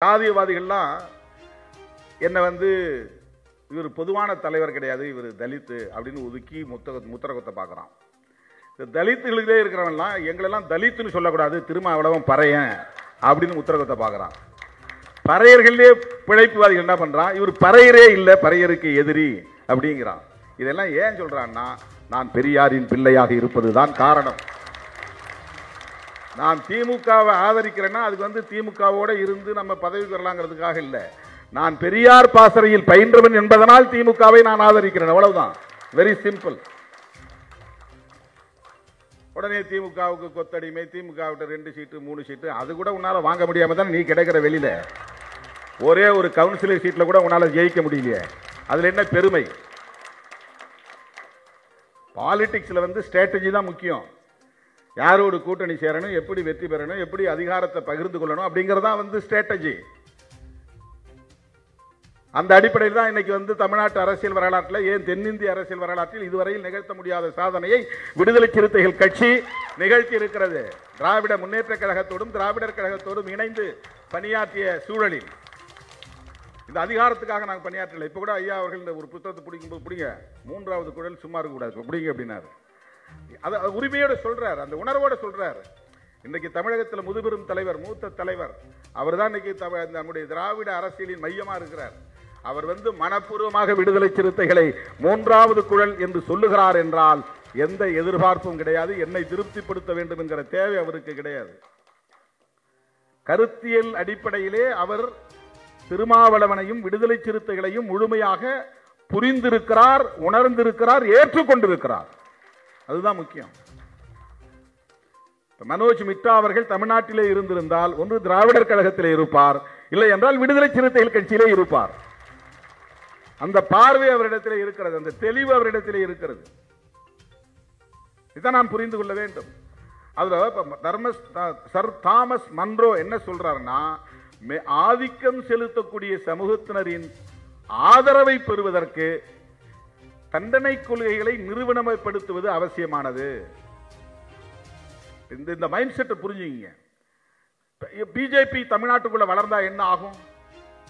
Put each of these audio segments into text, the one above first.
சாதியவாதிகள்லாம் என்ன இவர் பொதுவான தலைவர் கிடையாது, இவர் தலித் அப்படின்னு ஒதுக்கி முத்திரகுத்த பார்க்குறான். இந்த தலித்துகளிலே இருக்கிறவன்லாம் எங்களெல்லாம் தலித்துன்னு சொல்லக்கூடாது, திருமாவளவன் பறையன் அப்படின்னு முத்திரகுத்த பார்க்குறான். பறையர்களே பிழைப்புவாதிகள் என்ன பண்ணுறான், இவர் பறையரே இல்லை, பறையருக்கு எதிரி அப்படிங்கிறான். இதெல்லாம் ஏன் சொல்கிறான்னா, நான் பெரியாரின் பிள்ளையாக இருப்பது தான் காரணம். நான் திமுகவை ஆதரிக்கிறேன்னா அதுக்கு திமுகவோட இருந்து நம்ம பதவி பெறலாங்கிறதுக்காக இல்லை. நான் பெரியார் பாசறையில் பயின்றவன் என்பதனால் திமுகவை நான் ஆதரிக்கிறேன், அவ்வளவுதான். Very simple. உடனே திமுகவுக்கு கொத்தடிமை, திமுக 2 சீட்டு 3 சீட்டு அது கூட உன்னால வாங்க முடியாம தான் நீ கிடைக்கிற வெளியில. ஒரே ஒரு கவுன்சிலர் சீட்ல கூட உன்னால ஜெயிக்க முடியலையே, அதுல என்ன பெருமை? பாலிடிக்ஸ்ல ஸ்ட்ராட்டஜி தான் முக்கியம். யாரோடு கூட்டணி சேரணும், எப்படி வெற்றி பெறணும், எப்படி அதிகாரத்தை பகிர்ந்து கொள்ளணும் அப்படிங்கறதான் ஸ்ட்ராட்டஜி. அந்த அடிப்படையில் தான் இன்னைக்கு தமிழ்நாட்டு அரசியல் வரலாற்றில், ஏன் தென்னிந்திய அரசியல் வரலாற்றில் இதுவரையில் நிகழ்த்த முடியாத சாதனையை விடுதலை சிறுத்தைகள் கட்சி நிகழ்த்தி இருக்கிறது. திராவிட முன்னேற்ற கழகத்தோடும் திராவிடர் கழகத்தோடும் இணைந்து பணியாற்றிய சூழலில் இந்த அதிகாரத்துக்காக நாங்கள் பணியாற்றல. இப்ப கூட ஐயா அவர்கள் இந்த ஒரு புத்தகத்தை பிடிக்கும்போது, பிடிங்க 3வது குழல் சும்மா இருக்கக்கூடாது பிடிங்க அப்படின்னாரு. அதை உரிமையோடு சொல்றாரு, அந்த உணர்வோடு சொல்றாரு. இன்னைக்கு தமிழகத்தில் முதுபெரும் தலைவர், மூத்த தலைவர், அவர் தான் இன்னைக்கு நம்முடைய திராவிட அரசியலின் மையமா இருக்கிறார். அவர் மனப்பூர்வமாக விடுதலை சிறுத்தைகளை 3வது குழல் என்று சொல்லுகிறார் என்றால் எந்த எதிர்பார்ப்பும் கிடையாது. என்னை திருப்திப்படுத்த வேண்டும் என்கிற தேவை அவருக்கு கிடையாது. கருத்தியல் அடிப்படையிலே அவர் திருமாவளவனையும் விடுதலை சிறுத்தைகளையும் முழுமையாக புரிந்திருக்கிறார், உணர்ந்திருக்கிறார், ஏற்றுக்கொண்டிருக்கிறார். அதுதான் முக்கியம். மனோஜ் மிட்டா அவர்கள் தமிழ்நாட்டிலே இருந்திருந்தால் ஒன்று திராவிடர் கழகத்திலே இருப்பார், இல்லை என்றால் விடுதலை சிறுத்தைகள் கட்சியிலே இருப்பார். அந்த பார்வை அவரிடத்திலே இருக்கிறது, அந்த தெளிவு அவரிடத்திலே இருக்கிறது. இதை நாம் புரிந்து கொள்ள வேண்டும். அதுல சர் தாமஸ் மன்றோ என்ன சொல்றாருன்னா, ஆதிக்கம் செலுத்தக்கூடிய சமூகத்தினரின் ஆதரவை பெறுவதற்கு தண்டனை கொள்கைகளை நிறுவனமயப்படுத்துவது அவசியமானது. இந்த மைண்ட் செட்டை புரிஞ்சுங்க. பிஜேபி தமிழ்நாட்டுக்குள்ள வளர்ந்தா என்ன ஆகும்?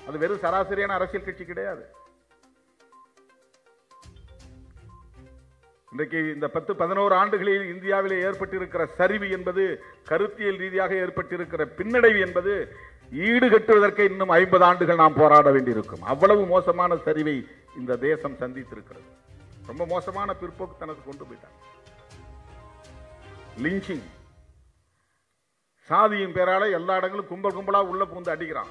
அது வெறும் சராசரியான அரசியல் கட்சி கிடையாது. இன்றைக்கு இந்த 10-11 ஆண்டுகளில் இந்தியாவிலே ஏற்பட்டிருக்கிற சரிவு என்பது, கருத்தியல் ரீதியாக ஏற்பட்டிருக்கிற பின்னடைவு என்பது ஈடுகட்டுவதற்கு இன்னும் 50 ஆண்டுகள் நாம் போராட வேண்டியிருக்கும். அவ்வளவு மோசமான சரிவை இந்த தேசம் சந்தித்திருக்கிறது. ரொம்ப மோசமான பிற்போக்குத்தனத்தை கொண்டு போயிட்டாங்க. லிஞ்சிங், சாதியின் பேரால எல்லா இடங்களும் கும்பல் கும்பலா உள்ள பூந்து அடிக்கிறான்.